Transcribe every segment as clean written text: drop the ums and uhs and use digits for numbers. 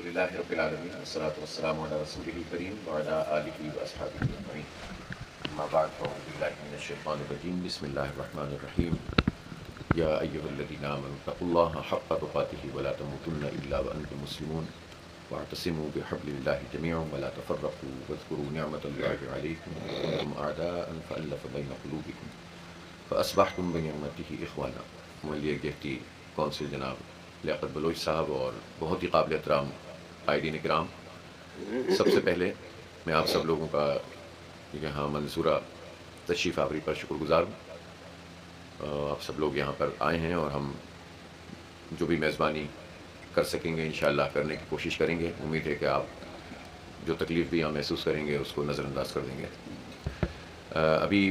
للہ رب العالمین والصلاة والسلام علی رسولہ الکریم وعلی آلہ واصحابہ اجمعین اما بعد فاعوذ باللہ من الشیطان الرجیم بسم اللہ الرحمن الرحیم یا ایہا الذین آمنوا اتقوا اللہ حق تقاتہ ولا تموتن الا وانتم مسلمون واعتصموا بحبل اللہ جميعا ولا تفرقوا واذکروا نعمت اللہ علیکم وکنتم اعداء فألف بین قلوبکم فاصبحتم بنعمتہ اخوانا۔ ملی ایگزیکٹو کونسل جناب لیاقت بلوچ صاحب اور بہت ہی قابل احترام قائدین کرام، سب سے پہلے میں آپ سب لوگوں کا یہاں منصورہ تشریف آوری پر شکر گزار ہوں۔ آپ سب لوگ یہاں پر آئے ہیں اور ہم جو بھی میزبانی کر سکیں گے انشاءاللہ کرنے کی کوشش کریں گے۔ امید ہے کہ آپ جو تکلیف بھی یہاں محسوس کریں گے اس کو نظر انداز کر دیں گے۔ ابھی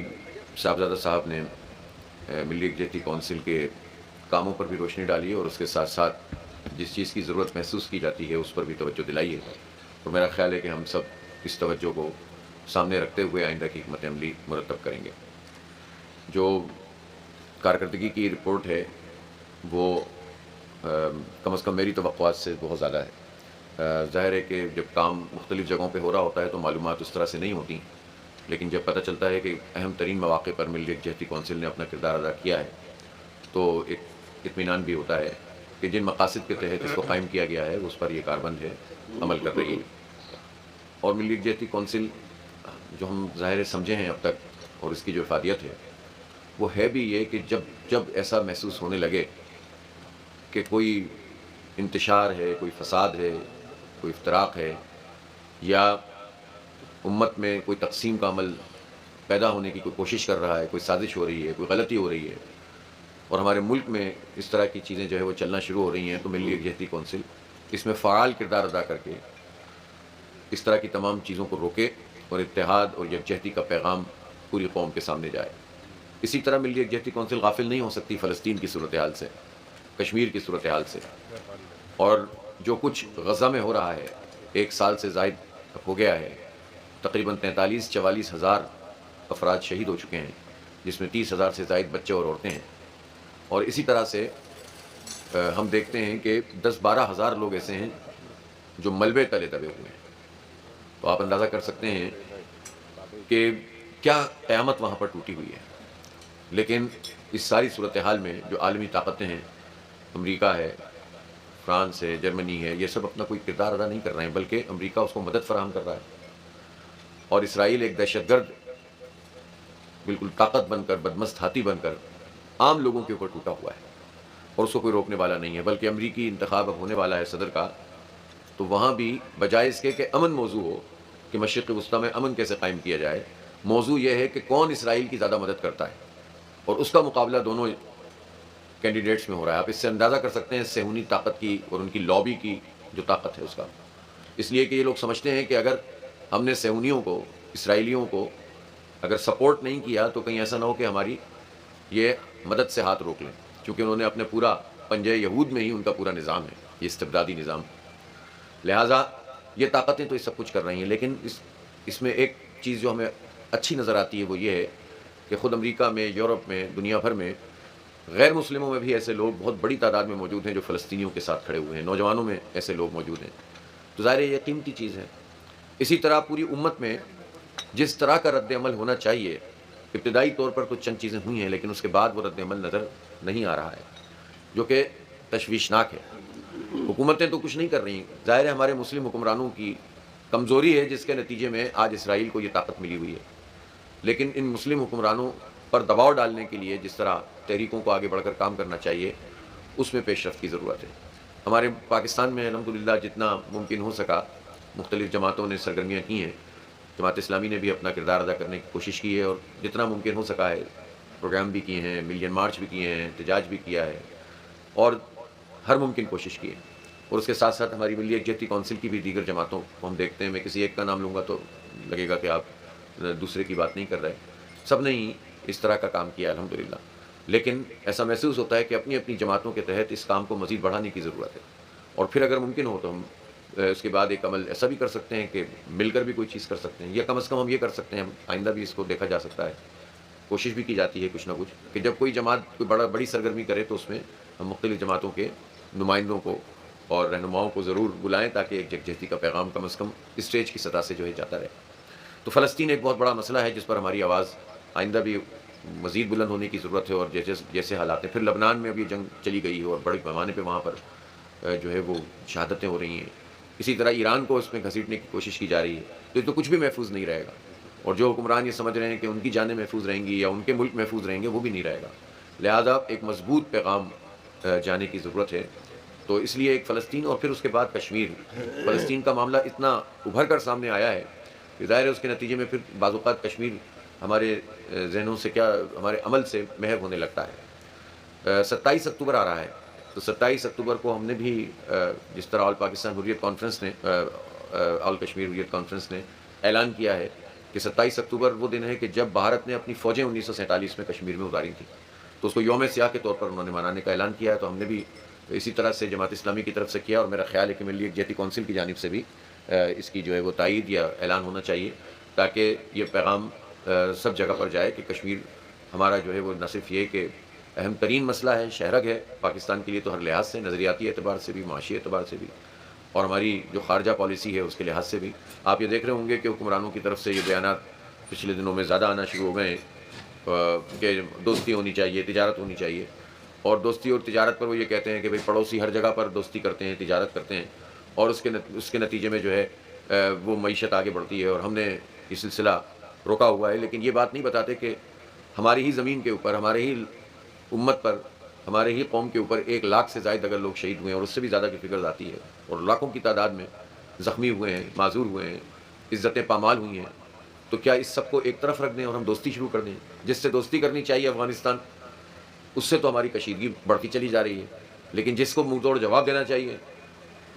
صاحبزادہ صاحب نے ملی یکجہتی کونسل کے کاموں پر بھی روشنی ڈالی ہے اور اس کے ساتھ ساتھ جس چیز کی ضرورت محسوس کی جاتی ہے اس پر بھی توجہ دلائی ہے، اور میرا خیال ہے کہ ہم سب اس توجہ کو سامنے رکھتے ہوئے آئندہ کی حکمت عملی مرتب کریں گے۔ جو کارکردگی کی رپورٹ ہے وہ کم از کم میری توقعات سے بہت زیادہ ہے۔ ظاہر ہے کہ جب کام مختلف جگہوں پہ ہو رہا ہوتا ہے تو معلومات اس طرح سے نہیں ہوتی، لیکن جب پتہ چلتا ہے کہ اہم ترین مواقع پر ملی یکجہتی کونسل نے اپنا کردار ادا کیا ہے تو ایک اطمینان بھی ہوتا ہے کہ جن مقاصد کے تحت اس کو قائم کیا گیا ہے اس پر یہ کاربند ہے، عمل کر رہی ہے۔ اور ملی یکجہتی کونسل جو ہم ظاہر سمجھے ہیں اب تک اور اس کی جو افادیت ہے وہ ہے بھی یہ کہ جب ایسا محسوس ہونے لگے کہ کوئی انتشار ہے، کوئی فساد ہے، کوئی افتراق ہے، یا امت میں کوئی تقسیم کا عمل پیدا ہونے کی کوئی کوشش کر رہا ہے، کوئی سازش ہو رہی ہے، کوئی غلطی ہو رہی ہے اور ہمارے ملک میں اس طرح کی چیزیں جو ہے وہ چلنا شروع ہو رہی ہیں، تو ملی یکجہتی کونسل اس میں فعال کردار ادا کر کے اس طرح کی تمام چیزوں کو روکے اور اتحاد اور یکجہتی کا پیغام پوری قوم کے سامنے جائے۔ اسی طرح ملی یکجہتی کونسل غافل نہیں ہو سکتی فلسطین کی صورتحال سے، کشمیر کی صورتحال سے، اور جو کچھ غزہ میں ہو رہا ہے۔ 1 سال سے زائد ہو گیا ہے، تقریباً 43-44 ہزار افراد شہید ہو چکے ہیں، جس میں 30 ہزار سے زائد بچے اور عورتیں ہیں، اور اسی طرح سے ہم دیکھتے ہیں کہ 10-12 ہزار لوگ ایسے ہیں جو ملبے تلے دبے ہوئے ہیں۔ تو آپ اندازہ کر سکتے ہیں کہ کیا قیامت وہاں پر ٹوٹی ہوئی ہے۔ لیکن اس ساری صورتحال میں جو عالمی طاقتیں ہیں، امریکہ ہے، فرانس ہے، جرمنی ہے، یہ سب اپنا کوئی کردار ادا نہیں کر رہے ہیں، بلکہ امریکہ اس کو مدد فراہم کر رہا ہے، اور اسرائیل ایک دہشت گرد بالکل طاقت بن کر، بدمست ہاتھی بن کر عام لوگوں کے اوپر ٹوٹا ہوا ہے، اور اس کو کوئی روکنے والا نہیں ہے۔ بلکہ امریکی انتخاب اب ہونے والا ہے صدر کا، تو وہاں بھی بجائے اس کے کہ امن موضوع ہو کہ مشرق وسطیٰ میں امن کیسے قائم کیا جائے، موضوع یہ ہے کہ کون اسرائیل کی زیادہ مدد کرتا ہے، اور اس کا مقابلہ دونوں کینڈیڈیٹس میں ہو رہا ہے۔ آپ اس سے اندازہ کر سکتے ہیں صہیونی طاقت کی اور ان کی لابی کی جو طاقت ہے اس کا، اس لیے کہ یہ لوگ سمجھتے ہیں کہ اگر ہم نے صہیونیوں کو، اسرائیلیوں کو اگر سپورٹ نہیں کیا تو کہیں ایسا نہ ہو کہ ہماری یہ مدد سے ہاتھ روک لیں، کیونکہ انہوں نے اپنے پورا پنجہ یہود میں ہی ان کا پورا نظام ہے، یہ استبدادی نظام۔ لہٰذا یہ طاقتیں تو یہ سب کچھ کر رہی ہیں، لیکن اس میں ایک چیز جو ہمیں اچھی نظر آتی ہے وہ یہ ہے کہ خود امریکہ میں، یورپ میں، دنیا بھر میں غیر مسلموں میں بھی ایسے لوگ بہت بڑی تعداد میں موجود ہیں جو فلسطینیوں کے ساتھ کھڑے ہوئے ہیں، نوجوانوں میں ایسے لوگ موجود ہیں، تو ظاہر ہے یہ قیمتی چیز ہے۔ اسی طرح پوری امت میں جس طرح کا رد عمل ہونا چاہیے، ابتدائی طور پر کچھ چند چیزیں ہوئی ہیں لیکن اس کے بعد وہ رد عمل نظر نہیں آ رہا ہے، جو کہ تشویشناک ہے۔ حکومتیں تو کچھ نہیں کر رہی، ظاہر ہے ہمارے مسلم حکمرانوں کی کمزوری ہے جس کے نتیجے میں آج اسرائیل کو یہ طاقت ملی ہوئی ہے، لیکن ان مسلم حکمرانوں پر دباؤ ڈالنے کے لیے جس طرح تحریکوں کو آگے بڑھ کر کام کرنا چاہیے اس میں پیش رفت کی ضرورت ہے۔ ہمارے پاکستان میں الحمدللہ جتنا ممکن ہو سکا مختلف جماعتوں نے سرگرمیاں کی ہیں، جماعت اسلامی نے بھی اپنا کردار ادا کرنے کی کوشش کی ہے اور جتنا ممکن ہو سکا ہے پروگرام بھی کیے ہیں، ملین مارچ بھی کیے ہیں، احتجاج بھی کیا ہے، اور ہر ممکن کوشش کی ہے۔ اور اس کے ساتھ ساتھ ہماری ملی یکجہتی کونسل کی بھی دیگر جماعتوں کو ہم دیکھتے ہیں، میں کسی ایک کا نام لوں گا تو لگے گا کہ آپ دوسرے کی بات نہیں کر رہے، سب نے ہی اس طرح کا کام کیا الحمدللہ، لیکن ایسا محسوس ہوتا ہے کہ اپنی اپنی جماعتوں کے تحت اس کام کو مزید بڑھانے کی ضرورت ہے، اور پھر اگر ممکن ہو تو ہم اس کے بعد ایک عمل ایسا بھی کر سکتے ہیں کہ مل کر بھی کوئی چیز کر سکتے ہیں، یا کم از کم ہم یہ کر سکتے ہیں، آئندہ بھی اس کو دیکھا جا سکتا ہے، کوشش بھی کی جاتی ہے کچھ نہ کچھ، کہ جب کوئی جماعت کوئی بڑی سرگرمی کرے تو اس میں ہم مختلف جماعتوں کے نمائندوں کو اور رہنماؤں کو ضرور بلائیں تاکہ ایک یکجہتی کا پیغام کم از کم اسٹیج کی سطح سے جو ہے جاتا رہے۔ تو فلسطین ایک بہت بڑا مسئلہ ہے جس پر ہماری آواز آئندہ بھی مزید بلند ہونے کی ضرورت ہے، اور جیسے حالات ہیں، پھر لبنان میں اب یہ جنگ چلی گئی ہے اور بڑے پیمانے پہ وہاں پر جو ہے وہ شہادتیں ہو رہی ہیں، اسی طرح ایران کو اس میں گھسیٹنے کی کوشش کی جا رہی ہے، تو یہ تو کچھ بھی محفوظ نہیں رہے گا، اور جو حکمران یہ سمجھ رہے ہیں کہ ان کی جانیں محفوظ رہیں گی یا ان کے ملک محفوظ رہیں گے، وہ بھی نہیں رہے گا۔ لہذا ایک مضبوط پیغام جانے کی ضرورت ہے۔ تو اس لیے ایک فلسطین اور پھر اس کے بعد کشمیر، فلسطین کا معاملہ اتنا ابھر کر سامنے آیا ہے کہ ظاہر ہے اس کے نتیجے میں پھر بعض اوقات کشمیر ہمارے ذہنوں سے کیا، ہمارے عمل سے محو ہونے لگتا ہے۔ 27 اکتوبر آ رہا ہے، تو 27 اکتوبر کو ہم نے بھی جس طرح آل پاکستان حریت کانفرنس نے، آل کشمیر حریت کانفرنس نے اعلان کیا ہے کہ 27 اکتوبر وہ دن ہے کہ جب بھارت نے اپنی فوجیں 1947 میں کشمیر میں اتاری تھیں، تو اس کو یوم سیاہ کے طور پر انہوں نے منانے کا اعلان کیا ہے۔ تو ہم نے بھی اسی طرح سے جماعت اسلامی کی طرف سے کیا، اور میرا خیال ہے کہ ملی یکجہتی کونسل کی جانب سے بھی اس کی جو ہے وہ تائید یا اعلان ہونا چاہیے، تاکہ یہ پیغام سب جگہ پر جائے کہ کشمیر ہمارا جو ہے وہ نہ صرف یہ کہ اہم ترین مسئلہ ہے، شہرگ ہے پاکستان کے لیے تو ہر لحاظ سے، نظریاتی اعتبار سے بھی، معاشی اعتبار سے بھی، اور ہماری جو خارجہ پالیسی ہے اس کے لحاظ سے بھی۔ آپ یہ دیکھ رہے ہوں گے کہ حکمرانوں کی طرف سے یہ بیانات پچھلے دنوں میں زیادہ آنا شروع ہو گئے ہیں کہ دوستی ہونی چاہیے، تجارت ہونی چاہیے، اور دوستی اور تجارت پر وہ یہ کہتے ہیں کہ بھئی پڑوسی ہر جگہ پر دوستی کرتے ہیں، تجارت کرتے ہیں، اور اس کے نتیجے میں جو ہے وہ معیشت آگے بڑھتی ہے، اور ہم نے یہ سلسلہ روکا ہوا ہے۔ لیکن یہ بات نہیں بتاتے کہ ہماری ہی زمین کے اوپر، ہمارے ہی امت پر، ہمارے ہی قوم کے اوپر 1 لاکھ سے زائد اگر لوگ شہید ہوئے ہیں، اور اس سے بھی زیادہ کی فکر آتی ہے، اور لاکھوں کی تعداد میں زخمی ہوئے ہیں، معذور ہوئے ہیں، عزتیں پامال ہوئی ہیں، تو کیا اس سب کو ایک طرف رکھ دیں اور ہم دوستی شروع کر دیں؟ جس سے دوستی کرنی چاہیے افغانستان، اس سے تو ہماری کشیدگی بڑھتی چلی جا رہی ہے، لیکن جس کو منہ توڑ جواب دینا چاہیے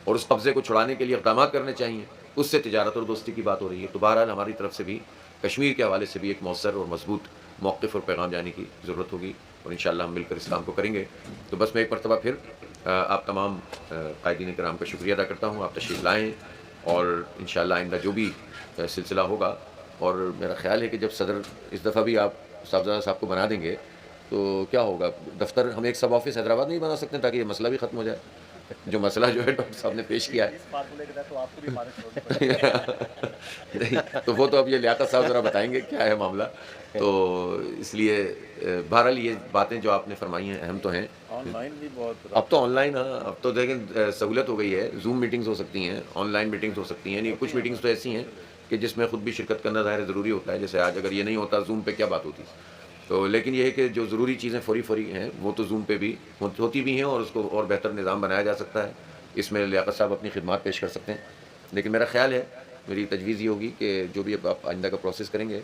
اور اس قبضے کو چھڑانے کے لیے اقدامات کرنے چاہیے، اس سے تجارت اور دوستی کی بات ہو رہی ہے۔ تو بہرحال ہماری طرف سے بھی کشمیر کے حوالے سے بھی ایک مؤثر اور مضبوط موقف اور پیغام جانے کی ضرورت ہوگی، اور انشاءاللہ ہم مل کر اس کام کو کریں گے۔ تو بس میں ایک مرتبہ پھر آپ تمام قائدین کرام کا شکریہ ادا کرتا ہوں، آپ تشریف لائیں، اور انشاءاللہ آئندہ جو بھی سلسلہ ہوگا، اور میرا خیال ہے کہ جب صدر اس دفعہ بھی آپ صاحبزادہ صاحب کو بنا دیں گے تو کیا ہوگا، دفتر ہم ایک سب آفس حیدرآباد نہیں بنا سکتے تاکہ یہ مسئلہ بھی ختم ہو جائے جو مسئلہ جو ہے ڈاکٹر صاحب نے پیش کیا ہے؟ اس بات کو لے کر تو آپ کو بھی ہمارے چھوڑنی پڑے گی۔ نہیں تو وہ تو اب یہ لیاقت صاحب ذرا بتائیں گے کیا ہے معاملہ۔ تو اس لیے بہرحال یہ باتیں جو آپ نے فرمائی ہیں اہم تو ہیں۔ آن لائن بھی بہت اب تو آن لائن، ہاں اب تو دیکھیں سہولت ہو گئی ہے، زوم میٹنگز ہو سکتی ہیں، آن لائن میٹنگز ہو سکتی ہیں، یعنی کچھ میٹنگز تو ایسی ہیں کہ جس میں خود بھی شرکت کرنا ظاہر ضروری ہوتا ہے، جیسے آج اگر یہ نہیں ہوتا زوم پہ کیا بات ہوتی۔ تو لیکن یہ ہے کہ جو ضروری چیزیں فوری ہیں وہ تو زوم پہ بھی ہوتی بھی ہیں، اور اس کو اور بہتر نظام بنایا جا سکتا ہے، اس میں لیاقت صاحب اپنی خدمات پیش کر سکتے ہیں۔ لیکن میرا خیال ہے، میری تجویز یہ ہوگی کہ جو بھی اب آپ آئندہ کا پروسیس کریں گے